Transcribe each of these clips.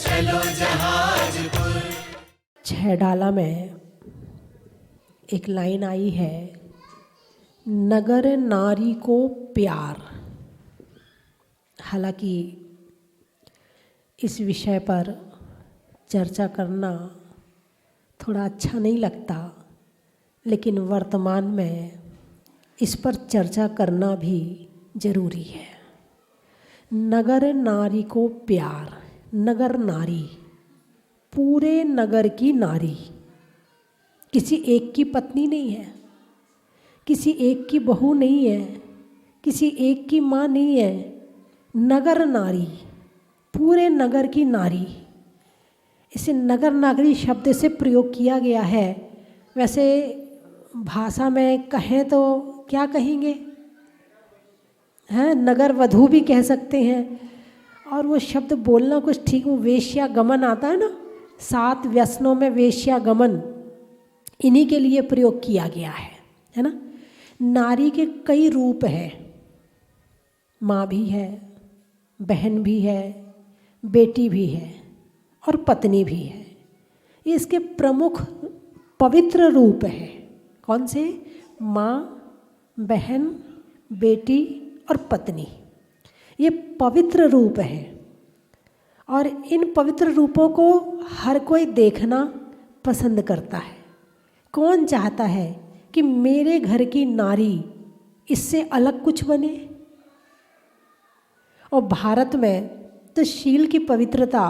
चलो जहाजपुर। छह डाला में एक लाइन आई है, नगर नारी को प्यार। हालांकि इस विषय पर चर्चा करना थोड़ा अच्छा नहीं लगता, लेकिन वर्तमान में इस पर चर्चा करना भी ज़रूरी है। नगर नारी को प्यार। नगर नारी, पूरे नगर की नारी, किसी एक की पत्नी नहीं है, किसी एक की बहू नहीं है, किसी एक की माँ नहीं है। नगर नारी, पूरे नगर की नारी। इसे नगर नागरी शब्द से प्रयोग किया गया है। वैसे भाषा में कहें तो क्या कहेंगे, हैं, नगर वधू भी कह सकते हैं। और वो शब्द बोलना कुछ ठीक, वो वेश्यागमन आता है ना, 7 व्यसनों में वेश्यागमन, इन्हीं के लिए प्रयोग किया गया है ना। नारी के कई रूप हैं, माँ भी है, बहन भी है, बेटी भी है और पत्नी भी है। ये इसके प्रमुख पवित्र रूप हैं। कौन से? माँ, बहन, बेटी और पत्नी। ये पवित्र रूप है और इन पवित्र रूपों को हर कोई देखना पसंद करता है। कौन चाहता है कि मेरे घर की नारी इससे अलग कुछ बने? और भारत में तो शील की पवित्रता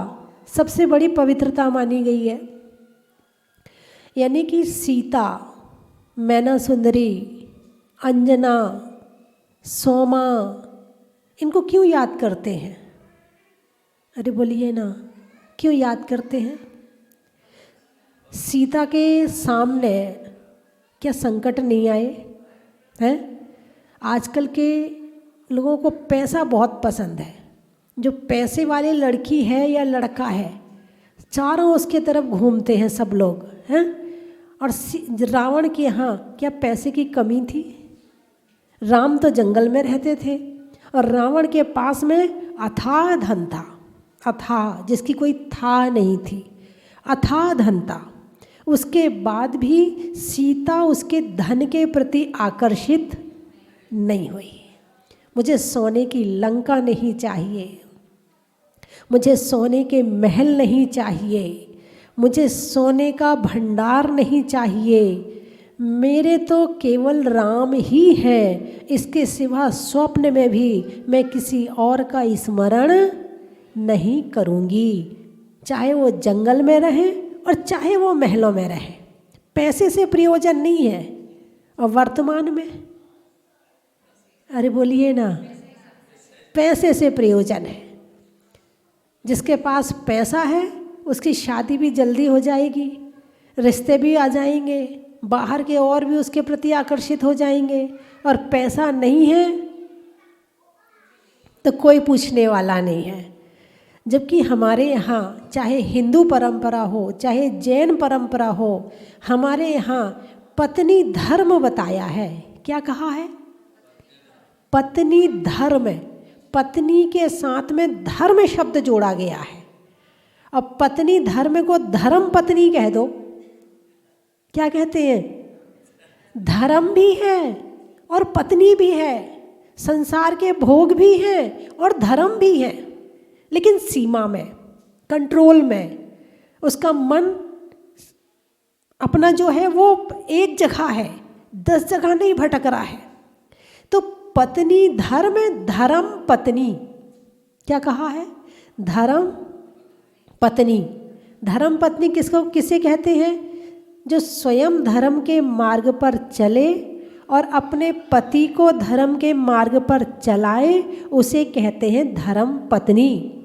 सबसे बड़ी पवित्रता मानी गई है। यानी कि सीता, मैना सुंदरी, अंजना, सोमा, इनको क्यों याद करते हैं? अरे बोलिए ना, क्यों याद करते हैं? सीता के सामने क्या संकट नहीं आए हैं? आजकल के लोगों को पैसा बहुत पसंद है। जो पैसे वाली लड़की है या लड़का है, चारों उसके तरफ घूमते हैं सब लोग, हैं। और रावण के यहाँ क्या पैसे की कमी थी? राम तो जंगल में रहते थे और रावण के पास में अथाह धन था। अथाह, जिसकी कोई था नहीं थी, अथाह धन था। उसके बाद भी सीता उसके धन के प्रति आकर्षित नहीं हुई। मुझे सोने की लंका नहीं चाहिए, मुझे सोने के महल नहीं चाहिए, मुझे सोने का भंडार नहीं चाहिए, मेरे तो केवल राम ही हैं। इसके सिवा स्वप्न में भी मैं किसी और का स्मरण नहीं करूँगी, चाहे वो जंगल में रहे और चाहे वो महलों में रहे। पैसे से प्रयोजन नहीं है। और वर्तमान में, अरे बोलिए ना, पैसे से प्रयोजन है। जिसके पास पैसा है उसकी शादी भी जल्दी हो जाएगी, रिश्ते भी आ जाएंगे, बाहर के और भी उसके प्रति आकर्षित हो जाएंगे। और पैसा नहीं है तो कोई पूछने वाला नहीं है। जबकि हमारे यहाँ चाहे हिंदू परंपरा हो चाहे जैन परंपरा हो, हमारे यहाँ पत्नी धर्म बताया है। क्या कहा है? पत्नी धर्म। पत्नी के साथ में धर्म शब्द जोड़ा गया है। अब पत्नी धर्म को धर्म पत्नी कह दो, क्या कहते हैं? धर्म भी है और पत्नी भी है, संसार के भोग भी हैं और धर्म भी है, लेकिन सीमा में, कंट्रोल में। उसका मन अपना जो है वो एक जगह है, 10 जगह नहीं भटक रहा है। तो पत्नी धर्म, धर्म पत्नी। क्या कहा है? धर्म पत्नी। धर्म पत्नी किसको, किसे कहते हैं? जो स्वयं धर्म के मार्ग पर चले और अपने पति को धर्म के मार्ग पर चलाए, उसे कहते हैं धर्म पत्नी।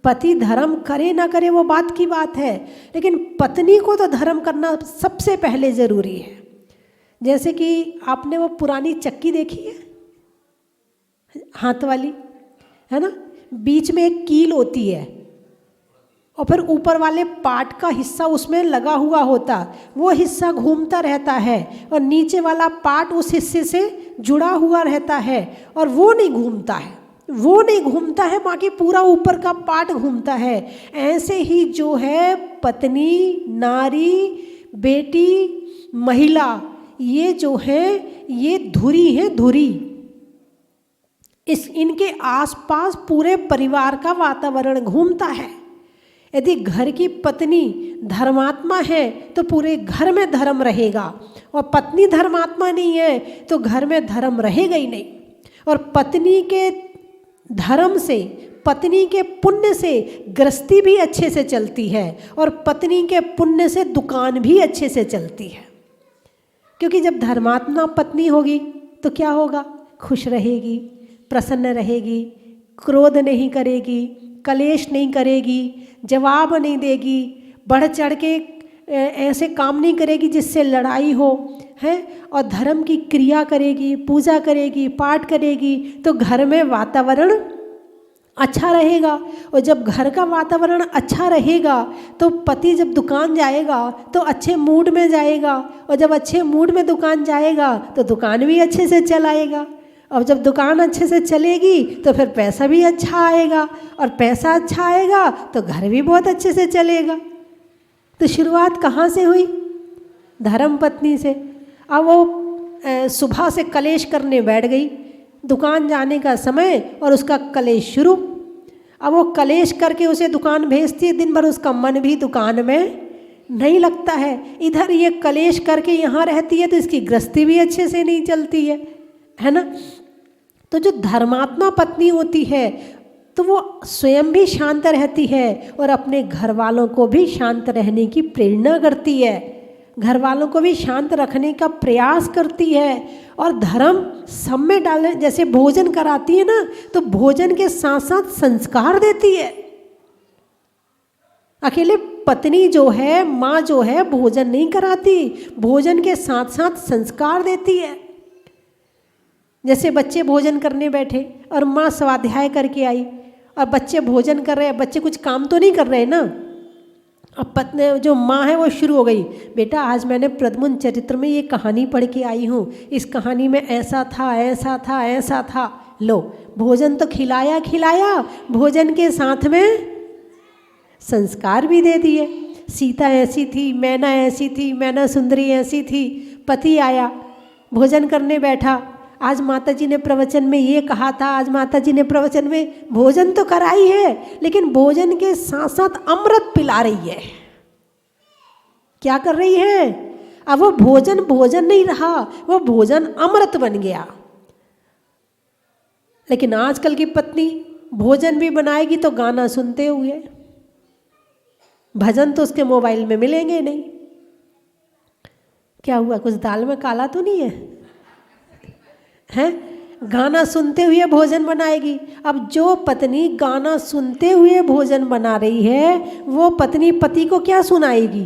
पति धर्म करे ना करे वो बात की बात है, लेकिन पत्नी को तो धर्म करना सबसे पहले ज़रूरी है। जैसे कि आपने वो पुरानी चक्की देखी है, हाथ वाली, है ना, बीच में एक कील होती है और फिर ऊपर वाले पार्ट का हिस्सा उसमें लगा हुआ होता, वो हिस्सा घूमता रहता है और नीचे वाला पार्ट उस हिस्से से जुड़ा हुआ रहता है और वो नहीं घूमता है। वो नहीं घूमता है, बाकी पूरा ऊपर का पार्ट घूमता है। ऐसे ही जो है पत्नी, नारी, बेटी, महिला, ये जो है ये धुरी है, धुरी। इनके आसपास पूरे परिवार का वातावरण घूमता है। यदि घर की पत्नी धर्मात्मा है तो पूरे घर में धर्म रहेगा, और पत्नी धर्मात्मा नहीं है तो घर में धर्म रहेगा ही नहीं। और पत्नी के धर्म से, पत्नी के पुण्य से गृहस्थी भी अच्छे से चलती है, और पत्नी के पुण्य से दुकान भी अच्छे से चलती है। क्योंकि जब धर्मात्मा पत्नी होगी तो क्या होगा? खुश रहेगी, प्रसन्न रहेगी, क्रोध नहीं करेगी, कलेश नहीं करेगी, जवाब नहीं देगी, बढ़ चढ़ के ऐसे काम नहीं करेगी जिससे लड़ाई हो है, और धर्म की क्रिया करेगी, पूजा करेगी, पाठ करेगी, तो घर में वातावरण अच्छा रहेगा। और जब घर का वातावरण अच्छा रहेगा तो पति जब दुकान जाएगा तो अच्छे मूड में जाएगा, और जब अच्छे मूड में दुकान जाएगा तो दुकान भी अच्छे से चलाएगा, और जब दुकान अच्छे से चलेगी तो फिर पैसा भी अच्छा आएगा, और पैसा अच्छा आएगा तो घर भी बहुत अच्छे से चलेगा। तो शुरुआत कहाँ से हुई? धर्म पत्नी से। अब वो सुबह से कलेश करने बैठ गई, दुकान जाने का समय और उसका कलेश शुरू। अब वो कलेश करके उसे दुकान भेजती है, दिन भर उसका मन भी दुकान में नहीं लगता है। इधर ये कलेश करके यहाँ रहती है तो इसकी गृहस्थी भी अच्छे से नहीं चलती है ना। तो जो धर्मात्मा पत्नी होती है तो वो स्वयं भी शांत रहती है और अपने घर वालों को भी शांत रहने की प्रेरणा करती है, घर वालों को भी शांत रखने का प्रयास करती है, और धर्म सब में डालने, जैसे भोजन कराती है ना, तो भोजन के साथ साथ संस्कार देती है। अकेले पत्नी जो है, माँ जो है, भोजन नहीं कराती, भोजन के साथ साथ संस्कार देती है। जैसे बच्चे भोजन करने बैठे और माँ स्वाध्याय करके आई, और बच्चे भोजन कर रहे हैं, बच्चे कुछ काम तो नहीं कर रहे ना। अब पत्नी जो माँ है वो शुरू हो गई, बेटा आज मैंने प्रद्युम्न चरित्र में ये कहानी पढ़ के आई हूँ, इस कहानी में ऐसा था, ऐसा था, ऐसा था। लो, भोजन तो खिलाया, भोजन के साथ में संस्कार भी दे दिए। सीता ऐसी थी, मैना ऐसी थी, मैना सुंदरी ऐसी थी। पति आया, भोजन करने बैठा, आज माता जी ने प्रवचन में ये कहा था, आज माता जी ने प्रवचन में, भोजन तो कराई है लेकिन भोजन के साथ साथ अमृत पिला रही है। क्या कर रही है? अब वो भोजन भोजन नहीं रहा, वो भोजन अमृत बन गया। लेकिन आजकल की पत्नी भोजन भी बनाएगी तो गाना सुनते हुए, भजन तो उसके मोबाइल में मिलेंगे नहीं। क्या हुआ, कुछ दाल में काला तो नहीं है? गाना सुनते हुए भोजन बनाएगी। अब जो पत्नी गाना सुनते हुए भोजन बना रही है वो पत्नी पति को क्या सुनाएगी?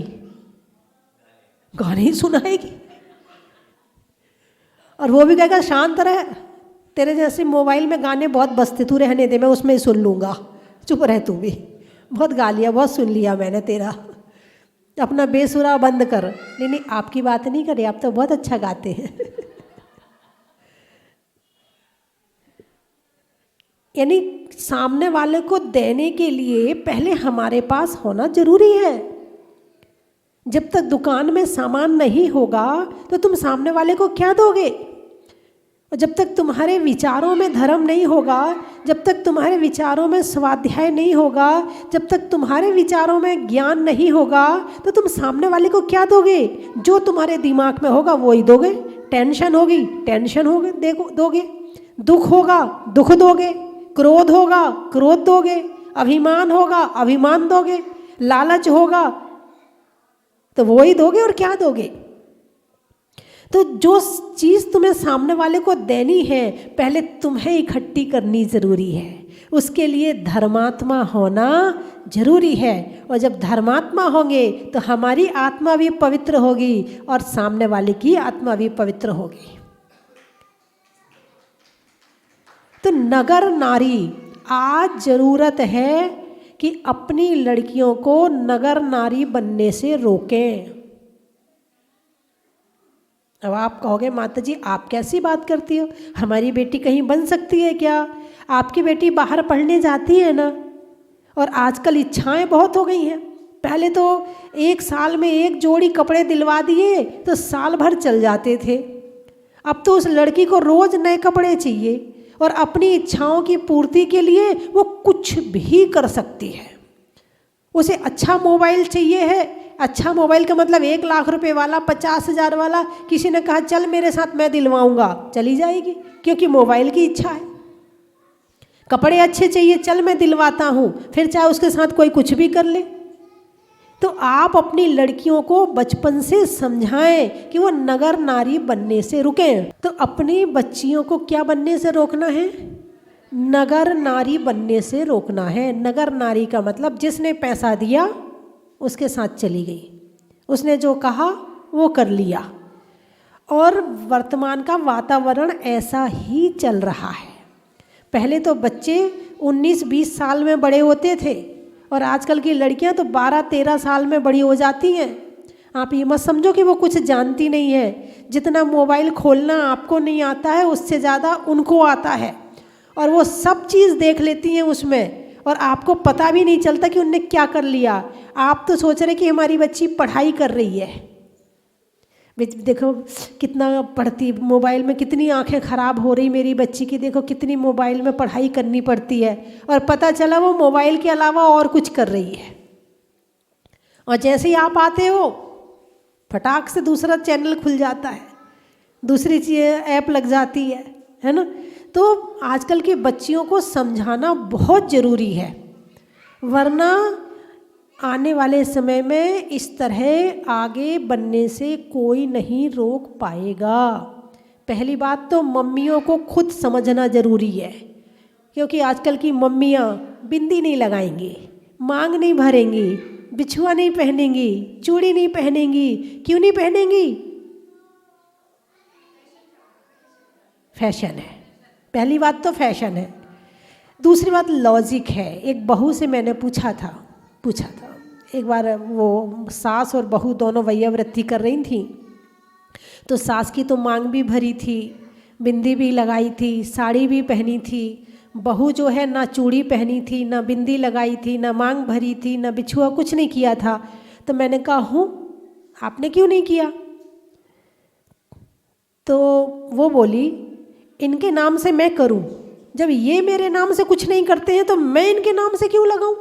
गाने ही सुनाएगी। और वो भी कहेगा शांत रह, तेरे जैसे मोबाइल में गाने बहुत बजते, तू रहने दे, मैं उसमें ही सुन लूँगा, चुप रह तू भी, बहुत गालियाँ बहुत सुन लिया मैंने तेरा, अपना बेसुरा बंद कर। नहीं, आपकी बात नहीं करे, आप तो बहुत अच्छा गाते हैं। यानी सामने वाले को देने के लिए पहले हमारे पास होना जरूरी है। जब तक दुकान में सामान नहीं होगा तो तुम सामने वाले को क्या दोगे? और जब तक तुम्हारे विचारों में धर्म नहीं होगा, जब तक तुम्हारे विचारों में स्वाध्याय नहीं होगा, जब तक तुम्हारे विचारों में ज्ञान नहीं होगा, तो तुम सामने वाले को क्या दोगे? जो तुम्हारे दिमाग में होगा वो ही दोगे। टेंशन होगी, टेंशन होगे दोगे, दुख होगा, दुख दोगे, क्रोध होगा, क्रोध दोगे, अभिमान होगा, अभिमान दोगे, लालच होगा तो वो ही दोगे। और क्या दोगे? तो जो चीज़ तुम्हें सामने वाले को देनी है पहले तुम्हें इकट्ठी करनी जरूरी है। उसके लिए धर्मात्मा होना जरूरी है। और जब धर्मात्मा होंगे तो हमारी आत्मा भी पवित्र होगी और सामने वाले की आत्मा भी पवित्र होगी। तो नगर नारी, आज ज़रूरत है कि अपनी लड़कियों को नगर नारी बनने से रोकें। अब आप कहोगे माता जी आप कैसी बात करती हो, हमारी बेटी कहीं बन सकती है क्या? आपकी बेटी बाहर पढ़ने जाती है ना, और आजकल इच्छाएं बहुत हो गई हैं। पहले तो 1 साल में 1 जोड़ी कपड़े दिलवा दिए तो साल भर चल जाते थे। अब तो उस लड़की को रोज़ नए कपड़े चाहिए, और अपनी इच्छाओं की पूर्ति के लिए वो कुछ भी कर सकती है। उसे अच्छा मोबाइल चाहिए है। अच्छा मोबाइल का मतलब 1 लाख रुपए वाला, 50,000 वाला। किसी ने कहा चल मेरे साथ, मैं दिलवाऊंगा, चली जाएगी, क्योंकि मोबाइल की इच्छा है। कपड़े अच्छे चाहिए, चल मैं दिलवाता हूँ, फिर चाहे उसके साथ कोई कुछ भी कर ले। तो आप अपनी लड़कियों को बचपन से समझाएं कि वो नगर नारी बनने से रुकें। तो अपनी बच्चियों को क्या बनने से रोकना है? नगर नारी बनने से रोकना है। नगर नारी का मतलब जिसने पैसा दिया उसके साथ चली गई, उसने जो कहा वो कर लिया। और वर्तमान का वातावरण ऐसा ही चल रहा है। पहले तो बच्चे 19-20 साल में बड़े होते थे, और आजकल की लड़कियां तो 12-13 साल में बड़ी हो जाती हैं। आप ये मत समझो कि वो कुछ जानती नहीं है। जितना मोबाइल खोलना आपको नहीं आता है, उससे ज़्यादा उनको आता है, और वो सब चीज़ देख लेती हैं उसमें, और आपको पता भी नहीं चलता कि उनने क्या कर लिया। आप तो सोच रहे कि हमारी बच्ची पढ़ाई कर रही है। देखो कितना पढ़ती, मोबाइल में कितनी आंखें ख़राब हो रही मेरी बच्ची की, देखो कितनी मोबाइल में पढ़ाई करनी पड़ती है, और पता चला वो मोबाइल के अलावा और कुछ कर रही है। और जैसे ही आप आते हो फटाक से दूसरा चैनल खुल जाता है, दूसरी ऐप लग जाती है ना। तो आजकल की बच्चियों को समझाना बहुत ज़रूरी है, वरना आने वाले समय में इस तरह आगे बढ़ने से कोई नहीं रोक पाएगा। पहली बात तो मम्मियों को खुद समझना ज़रूरी है, क्योंकि आजकल की मम्मियाँ बिंदी नहीं लगाएंगी, मांग नहीं भरेंगी, बिछुआ नहीं पहनेंगी, चूड़ी नहीं पहनेंगी। क्यों नहीं पहनेंगी? फैशन है। पहली बात तो फैशन है। दूसरी बात लॉजिक है। एक बहू से मैंने पूछा था एक बार, वो सास और बहू दोनों वैयावृत्ति कर रही थी। तो सास की तो मांग भी भरी थी, बिंदी भी लगाई थी, साड़ी भी पहनी थी। बहू जो है ना चूड़ी पहनी थी, ना बिंदी लगाई थी, ना मांग भरी थी, ना बिछुआ, कुछ नहीं किया था। तो मैंने कहा हूँ, आपने क्यों नहीं किया? तो वो बोली इनके नाम से मैं करूँ, जब ये मेरे नाम से कुछ नहीं करते हैं तो मैं इनके नाम से क्यों लगाऊं?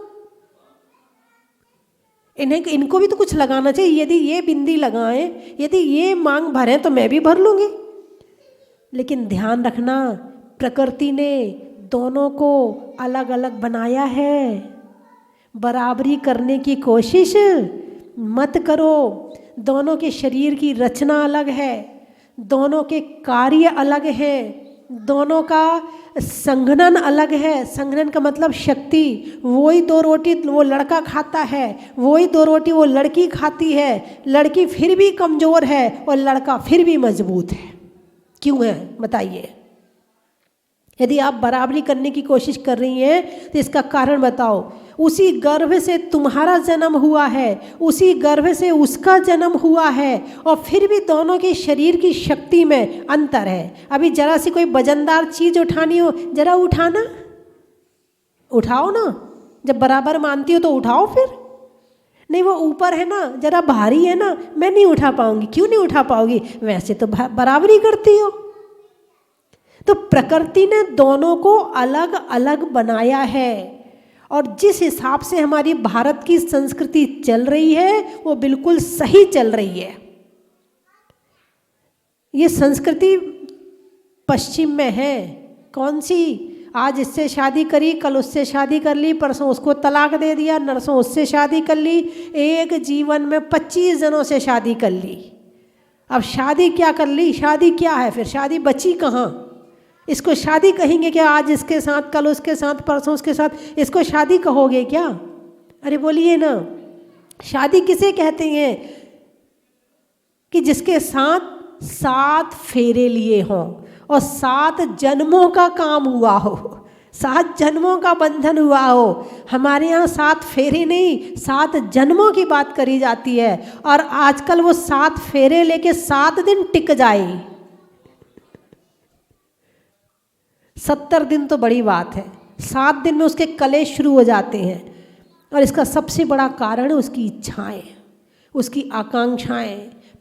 इनको भी तो कुछ लगाना चाहिए। यदि ये बिंदी लगाएं, यदि ये मांग भरें, तो मैं भी भर लूँगी। लेकिन ध्यान रखना, प्रकृति ने दोनों को अलग अलग बनाया है। बराबरी करने की कोशिश मत करो। दोनों के शरीर की रचना अलग है, दोनों के कार्य अलग हैं, दोनों का संघनन अलग है। संघनन का मतलब शक्ति। वही 2 रोटी वो लड़का खाता है, वही 2 रोटी वो लड़की खाती है। लड़की फिर भी कमज़ोर है और लड़का फिर भी मजबूत है। क्यों है बताइए? यदि आप बराबरी करने की कोशिश कर रही हैं तो इसका कारण बताओ। उसी गर्भ से तुम्हारा जन्म हुआ है, उसी गर्भ से उसका जन्म हुआ है, और फिर भी दोनों के शरीर की शक्ति में अंतर है। अभी जरा सी कोई वजनदार चीज़ उठानी हो, जरा उठाना, उठाओ ना। जब बराबर मानती हो तो उठाओ। फिर नहीं, वो ऊपर है ना, जरा भारी है ना, मैं नहीं उठा पाऊंगी। क्यों नहीं उठा पाओगी? वैसे तो बराबरी करती हो। तो प्रकृति ने दोनों को अलग अलग बनाया है, और जिस हिसाब से हमारी भारत की संस्कृति चल रही है वो बिल्कुल सही चल रही है। ये संस्कृति पश्चिम में है। कौन सी? आज इससे शादी करी, कल उससे शादी कर ली, परसों उसको तलाक दे दिया, नरसों उससे शादी कर ली। एक जीवन में 25 जनों से शादी कर ली। अब शादी क्या कर ली? शादी क्या है? फिर शादी बची कहाँ? इसको शादी कहेंगे क्या? आज इसके साथ, कल उसके साथ, परसों उसके साथ, इसको शादी कहोगे क्या? अरे बोलिए ना, शादी किसे कहते हैं? कि जिसके साथ 7 फेरे लिए हों और 7 जन्मों का काम हुआ हो, 7 जन्मों का बंधन हुआ हो। हमारे यहाँ 7 फेरे नहीं, 7 जन्मों की बात करी जाती है। और आजकल वो 7 फेरे लेके 7 दिन टिक जाए, 70 दिन तो बड़ी बात है, 7 दिन में उसके कलेश शुरू हो जाते हैं। और इसका सबसे बड़ा कारण है उसकी इच्छाएं, उसकी आकांक्षाएं।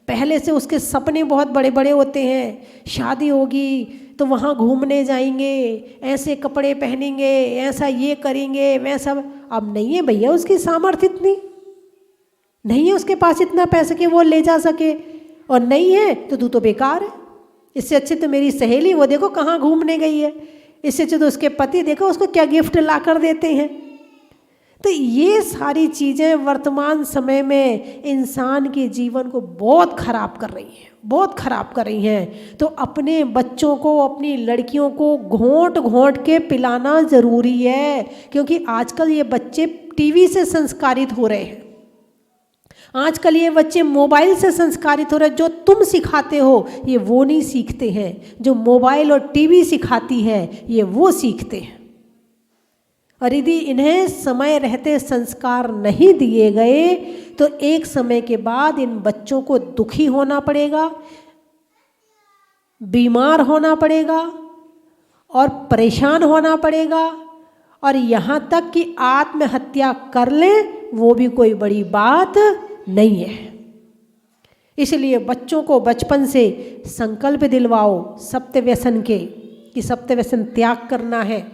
पहले से उसके सपने बहुत बड़े बड़े होते हैं, शादी होगी तो वहाँ घूमने जाएंगे, ऐसे कपड़े पहनेंगे, ऐसा ये करेंगे, वैसा। अब नहीं है भैया उसकी सामर्थ्य इतनी, नहीं है उसके पास इतना पैसे कि वो ले जा सके, और नहीं है तो तू तो बेकार है। इससे अच्छे तो मेरी सहेली, वो देखो कहाँ घूमने गई है। इससे अच्छे तो उसके पति देखो उसको क्या गिफ्ट ला कर देते हैं। तो ये सारी चीज़ें वर्तमान समय में इंसान के जीवन को बहुत खराब कर रही हैं, बहुत खराब कर रही हैं। तो अपने बच्चों को, अपनी लड़कियों को घोंट घोंट के पिलाना ज़रूरी है, क्योंकि आजकल ये बच्चे टीवी से संस्कारित हो रहे हैं। आजकल ये बच्चे मोबाइल से संस्कारित हो रहे हैं। जो तुम सिखाते हो ये वो नहीं सीखते हैं, जो मोबाइल और टीवी सिखाती है ये वो सीखते हैं। और यदि इन्हें समय रहते संस्कार नहीं दिए गए तो एक समय के बाद इन बच्चों को दुखी होना पड़ेगा, बीमार होना पड़ेगा और परेशान होना पड़ेगा, और यहाँ तक कि आत्महत्या कर लें वो भी कोई बड़ी बात नहीं है। इसलिए बच्चों को बचपन से संकल्प दिलवाओ सप्त व्यसन के, कि सप्त व्यसन त्याग करना है।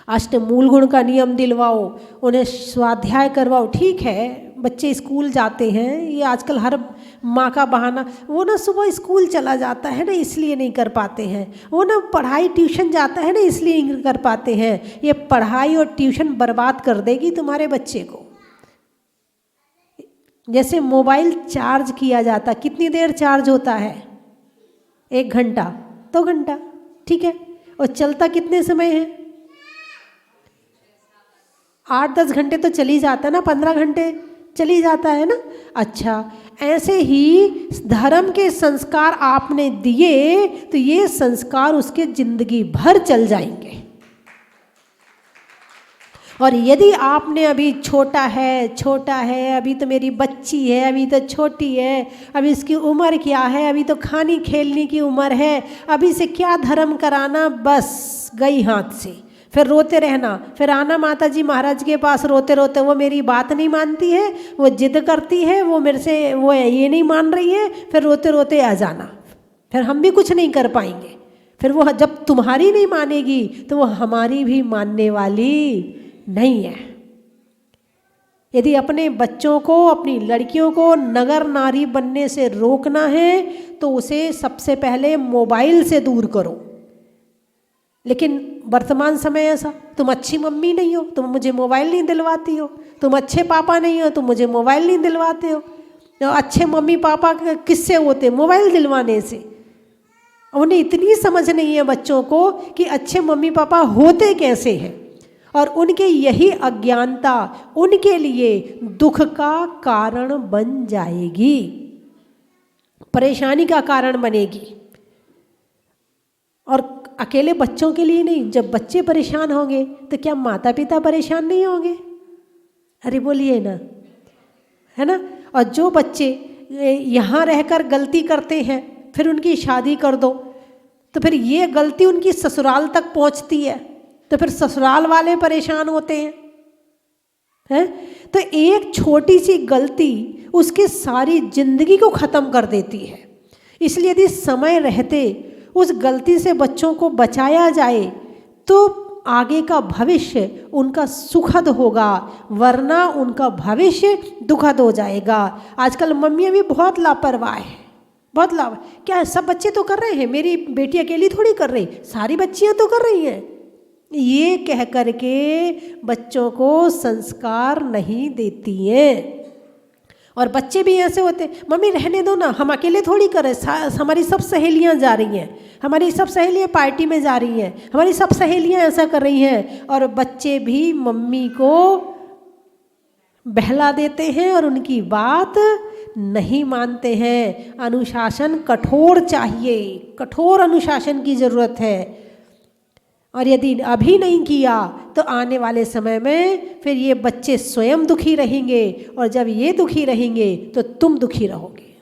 अष्टमूल गुण का नियम दिलवाओ, उन्हें स्वाध्याय करवाओ। ठीक है बच्चे स्कूल जाते हैं, ये आजकल हर माँ का बहाना, वो ना सुबह स्कूल चला जाता है ना इसलिए नहीं कर पाते हैं, वो ना पढ़ाई ट्यूशन जाता है ना इसलिए नहीं कर पाते हैं। ये पढ़ाई और ट्यूशन बर्बाद कर देगी तुम्हारे बच्चे को। जैसे मोबाइल चार्ज किया जाता, कितनी देर चार्ज होता है? 1 घंटा, 2 घंटा, ठीक है। और चलता कितने समय है? 8-10 घंटे तो चली जाता है ना, 15 घंटे चली जाता है ना। अच्छा, ऐसे ही धर्म के संस्कार आपने दिए तो ये संस्कार उसके जिंदगी भर चल जाएंगे। और यदि आपने अभी छोटा है, अभी तो मेरी बच्ची है, अभी तो छोटी है, अभी इसकी उम्र क्या है, अभी तो खानी खेलने की उम्र है, अभी से क्या धर्म कराना, बस गई हाथ से। फिर रोते रहना, फिर आना माता जी महाराज के पास रोते रोते, वो मेरी बात नहीं मानती है, वो जिद करती है, वो मेरे से वो ये नहीं मान रही है, फिर रोते रोते आ जाना। फिर हम भी कुछ नहीं कर पाएंगे। फिर वो जब तुम्हारी नहीं मानेगी तो वो हमारी भी मानने वाली नहीं है। यदि अपने बच्चों को, अपनी लड़कियों को नगर नारी बनने से रोकना है तो उसे सबसे पहले मोबाइल से दूर करो। लेकिन वर्तमान समय ऐसा, तुम अच्छी मम्मी नहीं हो, तुम मुझे मोबाइल नहीं दिलवाती हो, तुम अच्छे पापा नहीं हो, तुम मुझे मोबाइल नहीं दिलवाते हो। तो अच्छे मम्मी पापा किससे होते? मोबाइल दिलवाने से। उन्हें इतनी समझ नहीं है बच्चों को कि अच्छे मम्मी पापा होते कैसे हैं, और उनके यही अज्ञानता उनके लिए दुख का कारण बन जाएगी, परेशानी का कारण बनेगी। और अकेले बच्चों के लिए नहीं, जब बच्चे परेशान होंगे तो क्या माता पिता परेशान नहीं होंगे? अरे बोलिए ना, है ना। और जो बच्चे यहाँ रहकर गलती करते हैं फिर उनकी शादी कर दो तो फिर ये गलती उनकी ससुराल तक पहुँचती है, तो फिर ससुराल वाले परेशान होते हैं। तो एक छोटी सी गलती उसकी सारी जिंदगी को ख़त्म कर देती है। इसलिए यदि समय रहते उस गलती से बच्चों को बचाया जाए तो आगे का भविष्य उनका सुखद होगा, वरना उनका भविष्य दुखद हो जाएगा। आजकल मम्मियाँ भी बहुत लापरवाह है, बहुत लापरवाह। क्या सब बच्चे तो कर रहे हैं, मेरी बेटी अकेली थोड़ी कर रही, सारी बच्चियाँ तो कर रही हैं, ये कह करके बच्चों को संस्कार नहीं देती हैं। और बच्चे भी ऐसे होते, मम्मी रहने दो ना, हम अकेले थोड़ी कर रहे, हमारी सब सहेलियां जा रही हैं, हमारी सब सहेलियां पार्टी में जा रही हैं, हमारी सब सहेलियां ऐसा कर रही हैं। और बच्चे भी मम्मी को बहला देते हैं और उनकी बात नहीं मानते हैं। अनुशासन कठोर चाहिए, कठोर अनुशासन की ज़रूरत है। और यदि अभी नहीं किया तो आने वाले समय में फिर ये बच्चे स्वयं दुखी रहेंगे, और जब ये दुखी रहेंगे तो तुम दुखी रहोगे।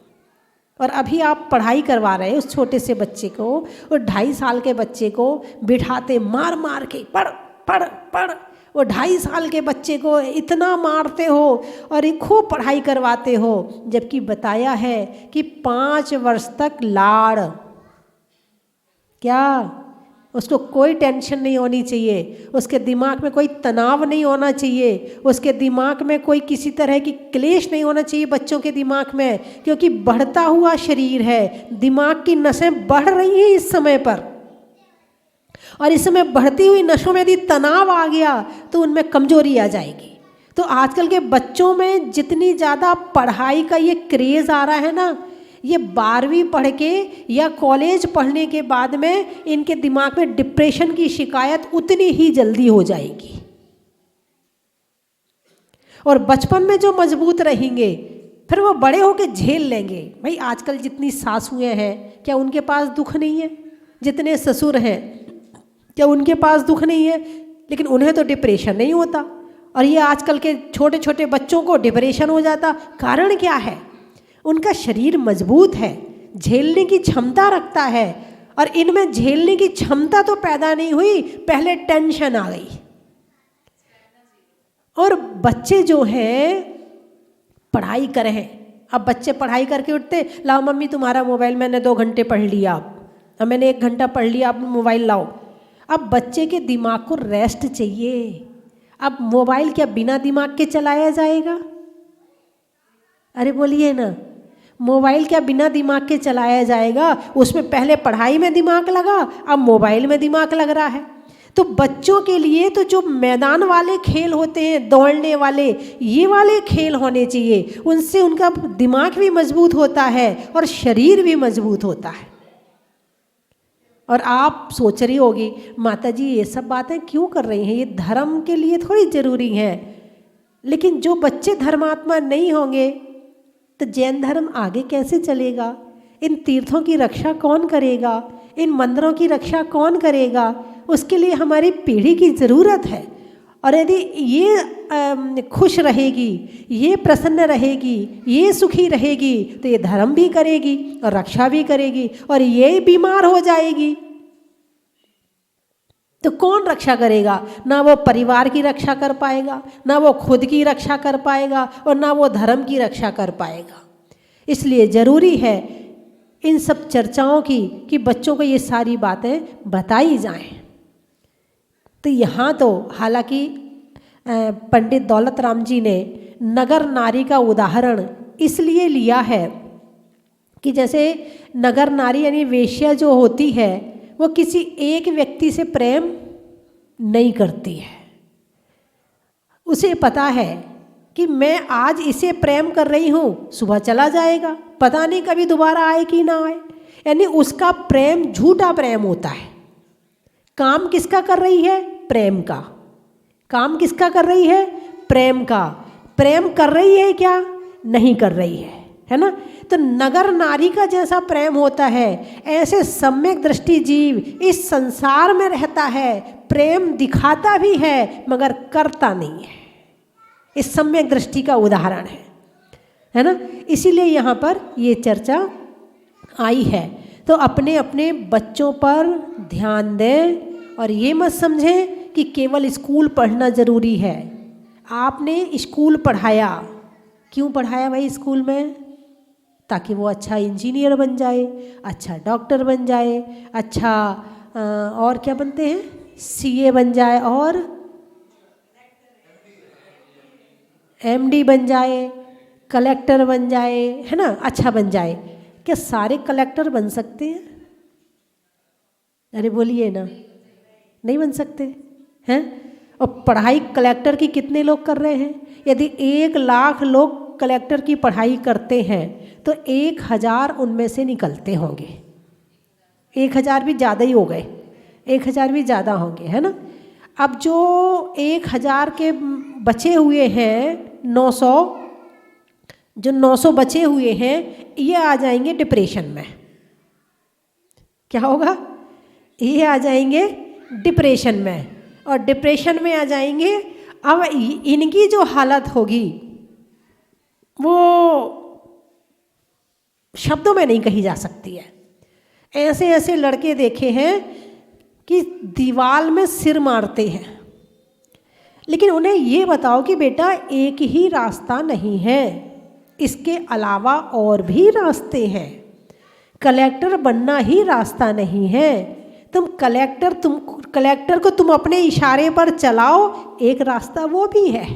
और अभी आप पढ़ाई करवा रहे हैं उस छोटे से बच्चे को, और 2.5 साल के बच्चे को बिठाते मार मार के पढ़ पढ़ पढ़, वो 2.5 साल के बच्चे को इतना मारते हो और खूब पढ़ाई करवाते हो, जबकि बताया है कि 5 वर्ष तक लाड़, क्या उसको कोई टेंशन नहीं होनी चाहिए, उसके दिमाग में कोई तनाव नहीं होना चाहिए, उसके दिमाग में कोई किसी तरह की क्लेश नहीं होना चाहिए बच्चों के दिमाग में, क्योंकि बढ़ता हुआ शरीर है, दिमाग की नसें बढ़ रही हैं इस समय पर, और इस समय बढ़ती हुई नसों में यदि तनाव आ गया तो उनमें कमजोरी आ जाएगी। तो आजकल के बच्चों में जितनी ज़्यादा पढ़ाई का ये क्रेज़ आ रहा है ना, ये 12वीं पढ़ के या कॉलेज पढ़ने के बाद में इनके दिमाग में डिप्रेशन की शिकायत उतनी ही जल्दी हो जाएगी। और बचपन में जो मजबूत रहेंगे फिर वो बड़े होके झेल लेंगे। भाई आजकल जितनी सासुएं हैं, क्या उनके पास दुख नहीं है? जितने ससुर हैं, क्या उनके पास दुख नहीं है? लेकिन उन्हें तो डिप्रेशन नहीं होता, और ये आजकल के छोटे छोटे बच्चों को डिप्रेशन हो जाता। कारण क्या है? उनका शरीर मजबूत है, झेलने की क्षमता रखता है, और इनमें झेलने की क्षमता तो पैदा नहीं हुई, पहले टेंशन आ गई। और बच्चे जो हैं पढ़ाई कर रहे हैं, अब बच्चे पढ़ाई करके उठते, लाओ मम्मी तुम्हारा मोबाइल, मैंने 2 घंटे पढ़ लिया, अब मैंने 1 घंटा पढ़ लिया, अब मोबाइल लाओ। अब बच्चे के दिमाग को रेस्ट चाहिए। अब मोबाइल क्या बिना दिमाग के चलाया जाएगा? अरे बोलिए ना, मोबाइल क्या बिना दिमाग के चलाया जाएगा? उसमें पहले पढ़ाई में दिमाग लगा, अब मोबाइल में दिमाग लग रहा है। तो बच्चों के लिए तो जो मैदान वाले खेल होते हैं, दौड़ने वाले, ये वाले खेल होने चाहिए। उनसे उनका दिमाग भी मजबूत होता है और शरीर भी मजबूत होता है। और आप सोच रही होगी, माता जी ये सब बातें क्यों कर रही हैं? ये धर्म के लिए थोड़ी ज़रूरी हैं। लेकिन जो बच्चे धर्मात्मा नहीं होंगे तो जैन धर्म आगे कैसे चलेगा? इन तीर्थों की रक्षा कौन करेगा? इन मंदिरों की रक्षा कौन करेगा? उसके लिए हमारी पीढ़ी की ज़रूरत है। और यदि ये खुश रहेगी, ये प्रसन्न रहेगी, ये सुखी रहेगी, तो ये धर्म भी करेगी और रक्षा भी करेगी। और ये बीमार हो जाएगी तो कौन रक्षा करेगा? ना वो परिवार की रक्षा कर पाएगा, ना वो खुद की रक्षा कर पाएगा, और ना वो धर्म की रक्षा कर पाएगा। इसलिए ज़रूरी है इन सब चर्चाओं की कि बच्चों को ये सारी बातें बताई जाएं। तो यहाँ तो हालांकि पंडित दौलत राम जी ने नगर नारी का उदाहरण इसलिए लिया है कि जैसे नगर नारी यानी वेश्या जो होती है वो किसी एक व्यक्ति से प्रेम नहीं करती है। उसे पता है कि मैं आज इसे प्रेम कर रही हूँ, सुबह चला जाएगा, पता नहीं कभी दोबारा आए कि ना आए। यानी उसका प्रेम झूठा प्रेम होता है। काम किसका कर रही है? प्रेम का। काम किसका कर रही है? प्रेम का। प्रेम कर रही है क्या? नहीं कर रही है ना? तो नगर नारी का जैसा प्रेम होता है, ऐसे सम्यक दृष्टि जीव इस संसार में रहता है, प्रेम दिखाता भी है मगर करता नहीं है। इस सम्यक दृष्टि का उदाहरण है ना? इसीलिए यहाँ पर ये चर्चा आई है। तो अपने अपने बच्चों पर ध्यान दें और ये मत समझें कि केवल स्कूल पढ़ना ज़रूरी है। आपने स्कूल पढ़ाया, क्यों पढ़ाया भाई स्कूल में? ताकि वो अच्छा इंजीनियर बन जाए, अच्छा डॉक्टर बन जाए, अच्छा और क्या बनते हैं, सीए बन जाए और एमडी बन जाए, कलेक्टर बन जाए, है ना, अच्छा बन जाए। क्या सारे कलेक्टर बन सकते हैं? अरे बोलिए ना, नहीं बन सकते हैं। और पढ़ाई कलेक्टर की कितने लोग कर रहे हैं? यदि 1 लाख लोग कलेक्टर की पढ़ाई करते हैं तो 1000 उनमें से निकलते होंगे। 1000 भी ज़्यादा ही हो गए, 1000 भी ज़्यादा होंगे, है ना। अब जो 1000 के बचे हुए हैं 900, जो 900 बचे हुए हैं ये आ जाएंगे डिप्रेशन में। क्या होगा? ये आ जाएंगे डिप्रेशन में, और डिप्रेशन में आ जाएंगे। अब इनकी जो हालत होगी वो शब्दों में नहीं कही जा सकती है। ऐसे ऐसे लड़के देखे हैं कि दीवार में सिर मारते हैं, लेकिन उन्हें ये बताओ कि बेटा एक ही रास्ता नहीं है, इसके अलावा और भी रास्ते हैं। कलेक्टर बनना ही रास्ता नहीं है। तुम कलेक्टर को तुम अपने इशारे पर चलाओ, एक रास्ता वो भी है।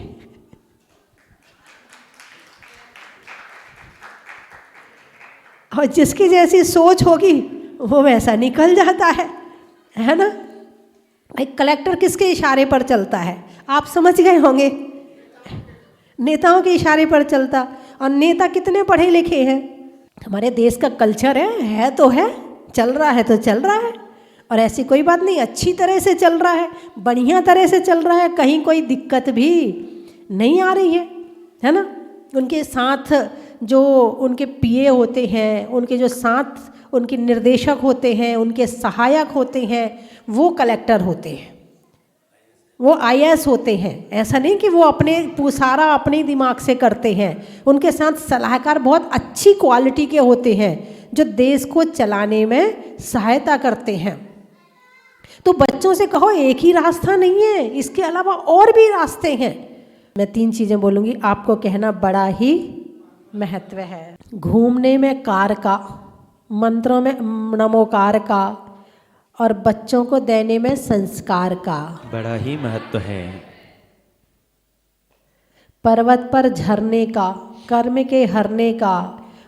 और जिसकी जैसी सोच होगी वो वैसा निकल जाता है ना। एक कलेक्टर किसके इशारे पर चलता है आप समझ गए होंगे, नेताओं के इशारे पर चलता। और नेता कितने पढ़े लिखे हैं। हमारे देश का कल्चर है तो है, चल रहा है तो चल रहा है, और ऐसी कोई बात नहीं, अच्छी तरह से चल रहा है, बढ़िया तरह से चल रहा है, कहीं कोई दिक्कत भी नहीं आ रही है ना। उनके साथ जो उनके पीए होते हैं, उनके जो साथ उनके निर्देशक होते हैं, उनके सहायक होते हैं, वो कलेक्टर होते हैं, वो आईएएस होते हैं। ऐसा नहीं कि वो अपने सारा अपने दिमाग से करते हैं। उनके साथ सलाहकार बहुत अच्छी क्वालिटी के होते हैं जो देश को चलाने में सहायता करते हैं। तो बच्चों से कहो एक ही रास्ता नहीं है, इसके अलावा और भी रास्ते हैं। मैं 3 चीज़ें बोलूँगी, आपको कहना बड़ा ही महत्व है। घूमने में कार का, मंत्रों में नमोकार का, और बच्चों को देने में संस्कार का बड़ा ही महत्व है। पर्वत पर झरने का, कर्म के हरने का,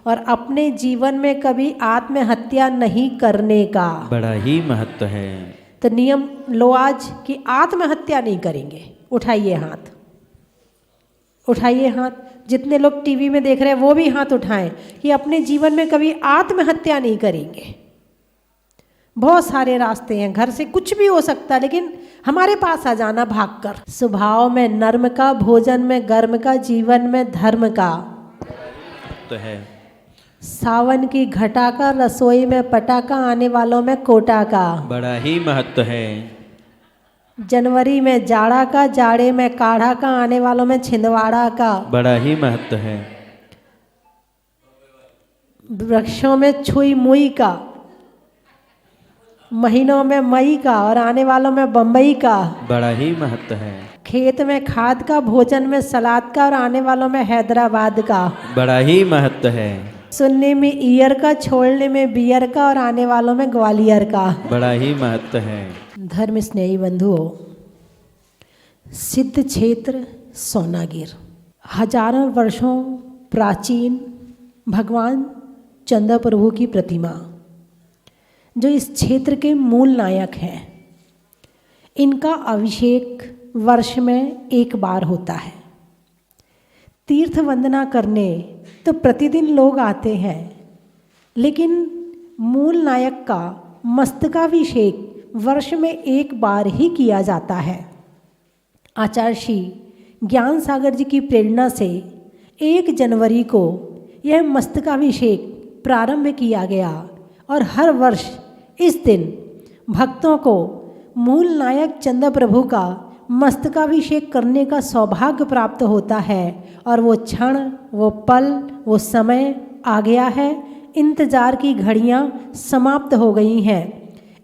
और अपने जीवन में कभी आत्महत्या नहीं करने का बड़ा ही महत्व है। तो नियम लो आज कि आत्महत्या नहीं करेंगे। उठाइए हाथ, उठाइए हाथ। जितने लोग टीवी में देख रहे हैं वो भी हाथ उठाएं कि अपने जीवन में कभी आत्महत्या नहीं करेंगे। बहुत सारे रास्ते हैं, घर से कुछ भी हो सकता है, लेकिन हमारे पास आ जाना भागकर। स्वभाव में नर्म का, भोजन में गर्म का, जीवन में धर्म का तो है। सावन की घटा का, रसोई में पटाखा, आने वालों में कोटा का बड़ा ही महत्व है। जनवरी में जाड़ा का, जाड़े में काढ़ा का, आने वालों में छिंदवाड़ा का बड़ा ही महत्व है। वृक्षों में छुई मुई का, महीनों में मई का, और आने वालों में बम्बई का बड़ा ही महत्व है। खेत में खाद का, भोजन में सलाद का, और आने वालों में हैदराबाद का बड़ा ही महत्व है। सुनने में ईयर का, छोड़ने में बियर का, और आने वालों में ग्वालियर का बड़ा ही महत्व है। धर्म स्नेही बंधुओं, सिद्ध क्षेत्र सोनागिर हजारों वर्षों प्राचीन भगवान चंद्र प्रभु की प्रतिमा, जो इस क्षेत्र के मूल नायक हैं, इनका अभिषेक वर्ष में एक बार होता है। तीर्थ वंदना करने तो प्रतिदिन लोग आते हैं, लेकिन मूल नायक का मस्तकाभिषेक वर्ष में एक बार ही किया जाता है। आचार्य श्री ज्ञान सागर जी की प्रेरणा से 1 जनवरी को यह मस्तकाभिषेक प्रारंभ किया गया, और हर वर्ष इस दिन भक्तों को मूल नायक चंद्र प्रभु का मस्तकाभिषेक करने का सौभाग्य प्राप्त होता है। और वो क्षण, वो पल, वो समय आ गया है। इंतजार की घड़ियां समाप्त हो गई हैं।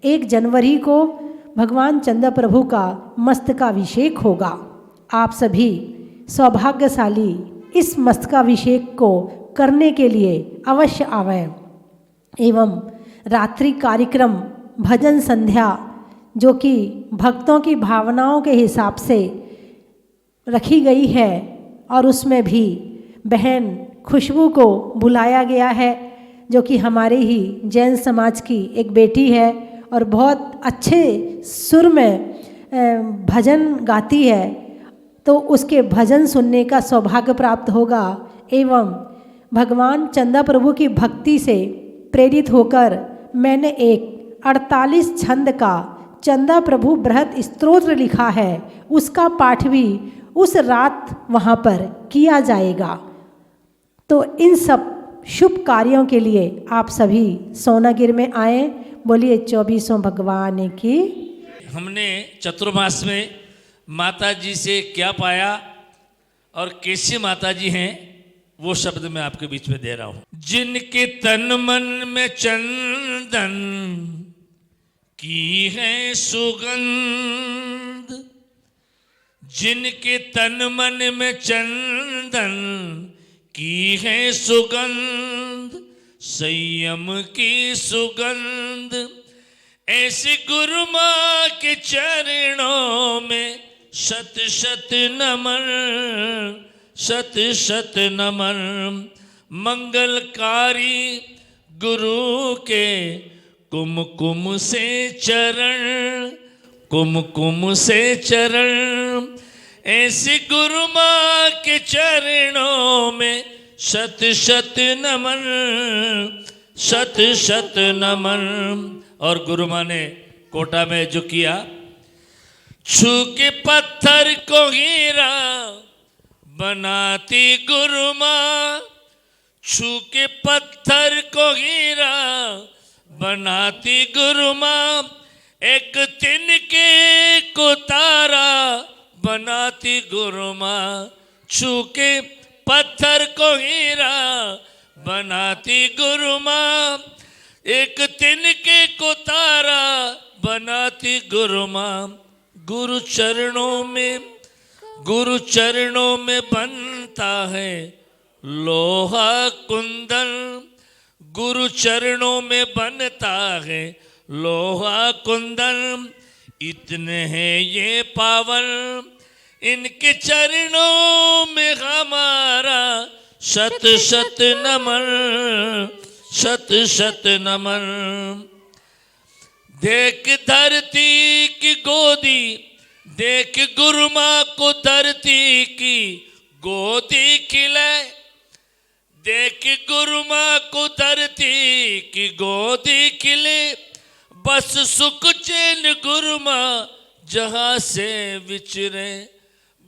1 जनवरी को भगवान चंद्र प्रभु का मस्तकाभिषेक होगा। आप सभी सौभाग्यशाली इस मस्तकाभिषेक को करने के लिए अवश्य आवें। एवं रात्रि कार्यक्रम भजन संध्या, जो कि भक्तों की भावनाओं के हिसाब से रखी गई है, और उसमें भी बहन खुशबू को बुलाया गया है, जो कि हमारे ही जैन समाज की एक बेटी है और बहुत अच्छे सुर में भजन गाती है। तो उसके भजन सुनने का सौभाग्य प्राप्त होगा। एवं भगवान चंद्र प्रभु की भक्ति से प्रेरित होकर मैंने एक 48 छंद का चंद्र प्रभु बृहत स्तोत्र लिखा है, उसका पाठ भी उस रात वहाँ पर किया जाएगा। तो इन सब शुभ कार्यों के लिए आप सभी सोनागिर में आए। बोलिए 24 भगवान की। हमने चतुर्मास में माता जी से क्या पाया और कैसे माता जी हैं, वो शब्द मैं आपके बीच में दे रहा हूं। जिनके तन मन में चंदन की है सुगंध, जिनके तन मन में चंदन की है सुगंध, संयम की सुगंध, ऐसे गुरु माँ के चरणों में शत शत नमन, शत शत नमन। मंगलकारी गुरु के कुमकुम से चरण, कुमकुम से चरण, ऐसे गुरु माँ के चरणों में शत शत नमन, शत शत नमन। और गुरु माँ ने कोटा में जो किया, छू के पत्थर को हीरा बनाती गुरु माँ, छू के पत्थर को हीरा बनाती गुरु माँ, एक तिनके को तारा बनाती गुरु माँ, छू के पत्थर को हीरा बनाती गुरु माँ, एक तिनके को तारा बनाती गुरु माँ। गुरु चरणों में, गुरु चरणों में बनता है लोहा कुंदन, गुरु चरणों में बनता है लोहा कुंदन। इतने हैं ये पावन, इनके चरणों में हमारा शत शत नमन, शत शत नमन। देख धरती की गोदी, देख गुरु माँ को धरती की गोदी खिले, देख गुरु माँ को धरती की गोदी खिले, बस सुख चैन गुरु माँ जहाँ से विचरे,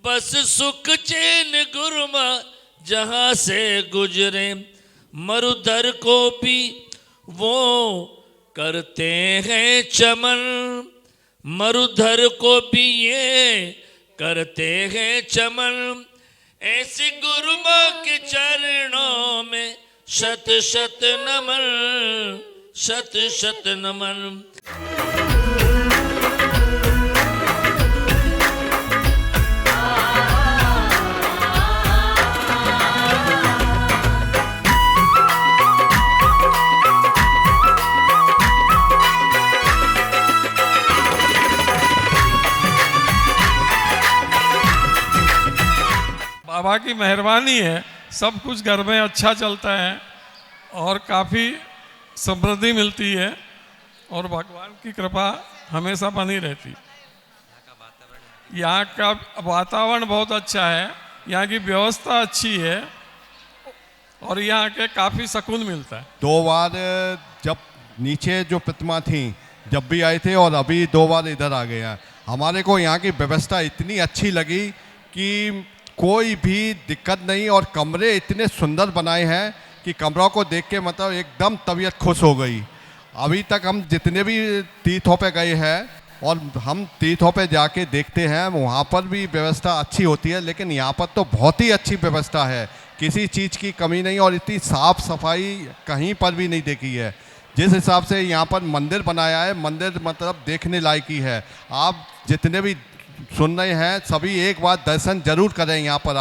बस सुख चैन गुरु माँ जहाँ से गुजरे। मरुधर को भी वो करते हैं चमन, मरुधर को भी ये करते हैं चमन, ऐसे गुरु माँ के चरणों में शत शत नमन, शत शत नमन। बाबा की मेहरबानी है, सब कुछ घर में अच्छा चलता है और काफ़ी समृद्धि मिलती है और भगवान की कृपा हमेशा बनी रहती। यहाँ का वातावरण बहुत अच्छा है, यहाँ की व्यवस्था अच्छी है और यहाँ के काफ़ी सुकून मिलता है। 2 बार जब नीचे जो प्रतिमा थी जब भी आए थे और अभी 2 बार इधर आ गए हैं। हमारे को यहाँ की व्यवस्था इतनी अच्छी लगी कि कोई भी दिक्कत नहीं और कमरे इतने सुंदर बनाए हैं कि कमरों को देख के मतलब एकदम तबीयत खुश हो गई। अभी तक हम जितने भी तीर्थों पे गए हैं और हम तीर्थों पे जाके देखते हैं, वहाँ पर भी व्यवस्था अच्छी होती है, लेकिन यहाँ पर तो बहुत ही अच्छी व्यवस्था है, किसी चीज़ की कमी नहीं और इतनी साफ़ सफाई कहीं पर भी नहीं देखी है। जिस हिसाब से यहाँ पर मंदिर बनाया है, मंदिर मतलब देखने लायक ही है। आप जितने भी सुन रहे हैं सभी एक बार दर्शन जरूर करें यहाँ पर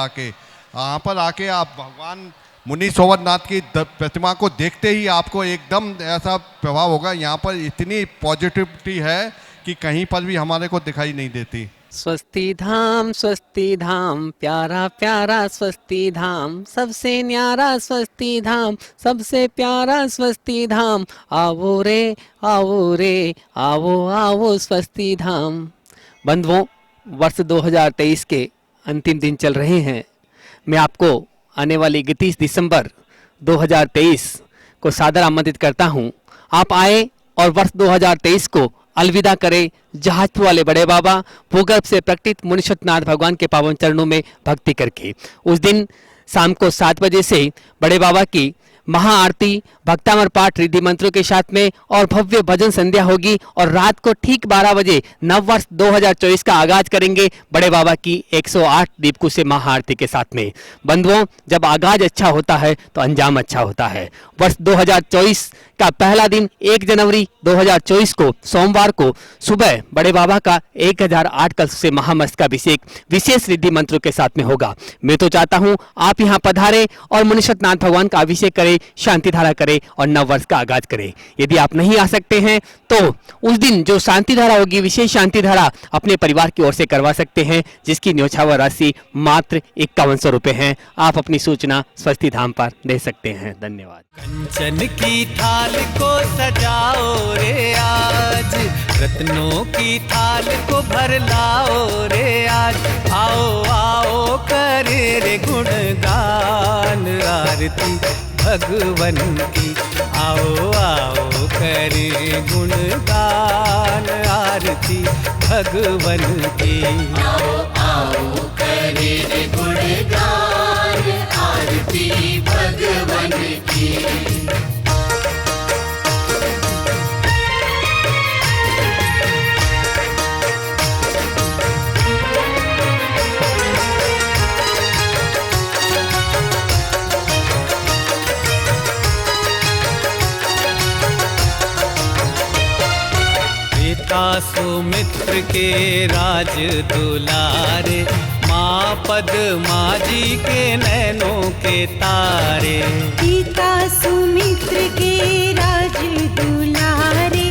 आके आप भगवान मुनि सोमनाथ की प्रतिमा को देखते ही आपको एकदम ऐसा प्रभाव होगा। यहाँ पर इतनी पॉजिटिविटी है कि कहीं पर भी हमारे को दिखाई नहीं देती। स्वस्ति धाम प्यारा प्यारा स्वस्ति धाम, सबसे न्यारा स्वस्ति धाम, सबसे प्यारा स्वस्ति धाम। आओ रे आओ रे आओ आओ स्वस्ति धाम। बंधुओं, वर्ष 2023 के अंतिम दिन चल रहे हैं। मैं आपको आने वाली 31 दिसंबर 2023 को सादर आमंत्रित करता हूं। आप आए और वर्ष 2023 को अलविदा करें जहाजपुर वाले बड़े बाबा भूगर्भ से प्रकटित मुनीश्वरनाथ भगवान के पावन चरणों में भक्ति करके। उस दिन शाम को 7 बजे से बड़े बाबा की महाआरती, भक्तामर पाठ, रिद्धि मंत्रों के साथ में और भव्य भजन संध्या होगी और रात को ठीक 12 बजे नववर्ष 2024 का आगाज करेंगे बड़े बाबा की 108 दीपकू से महाआरती के साथ में। बंधुओं, जब आगाज अच्छा होता है तो अंजाम अच्छा होता है। वर्ष 2024 का पहला दिन 1 जनवरी 2024 को सोमवार को सुबह बड़े बाबा का 1008 कलश से महामस्तकाभिषेक विशेष रिद्धि मंत्रों के साथ में होगा। मैं तो चाहता हूं आप यहां पधारें और मनुष्यनाथ भगवान का अभिषेक करें, शांति धारा करें और नववर्ष का आगाज करें। यदि आप नहीं आ सकते हैं तो उस दिन जो शांति धारा होगी, विशेष शांति धारा अपने परिवार की ओर से करवा सकते हैं, जिसकी न्यौछावर राशि मात्र 5100 रुपए है। आप अपनी सूचना स्वस्ति धाम पर दे सकते हैं। धन्यवाद। कंचन की थाल को सजाओ रे आज, रत्नों की थाल को भर लाओ रे आज। आओ आओ करे रे गुणगान आरती भगवन की। आओ आओ करे गुणगान आरती भगवन की। आओ आओ करे रे गुणगान आरती भगवन की। सुमित्र के राज दुलारे, माँ पद्मा जी के नैनों के तारे। पिता सुमित्र के राज दुलारे,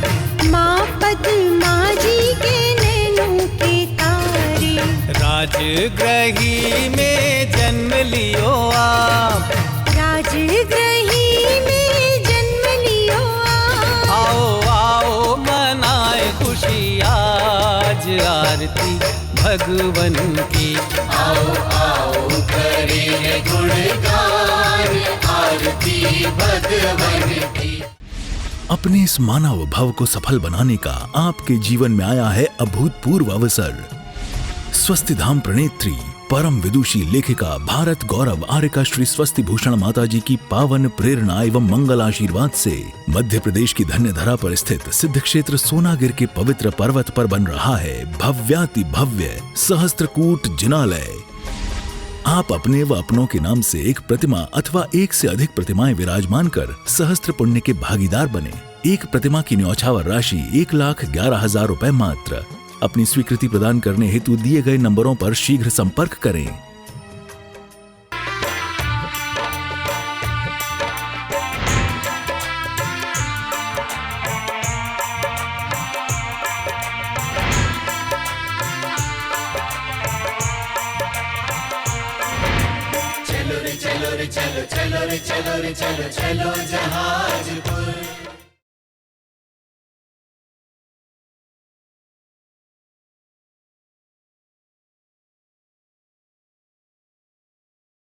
माँ पद्मा जी के नैनों के तारे। राजगृही में जन्म लियो आप, राजगृही में जन्म लियो आप। आओ आओ मनाए खुशी आज आरती भगवन की। आओ आओ करें गुणगान आरती भगवन की। अपने इस मानव भव को सफल बनाने का आपके जीवन में आया है अभूतपूर्व अवसर। स्वस्ति धाम प्रणेत्री परम विदुषी लेखिका भारत गौरव आर्यका श्री स्वस्ति भूषण माता जी की पावन प्रेरणा एवं मंगल आशीर्वाद से मध्य प्रदेश की धन्य धरा पर स्थित सिद्ध क्षेत्र सोनागिर के पवित्र पर्वत पर बन रहा है भव्याति भव्य सहस्त्रकूट जिनालय। आप अपने व अपनों के नाम से एक प्रतिमा अथवा एक से अधिक प्रतिमाएं विराजमान कर सहस्त्र पुण्य के भागीदार बने। एक प्रतिमा की न्यौछावर राशि 1,11,000 रुपए मात्र। अपनी स्वीकृति प्रदान करने हेतु दिए गए नंबरों पर शीघ्र संपर्क करें। चलो रे चलो रे चलो चलो रे चलो रे चलो चलो जहाजपुर।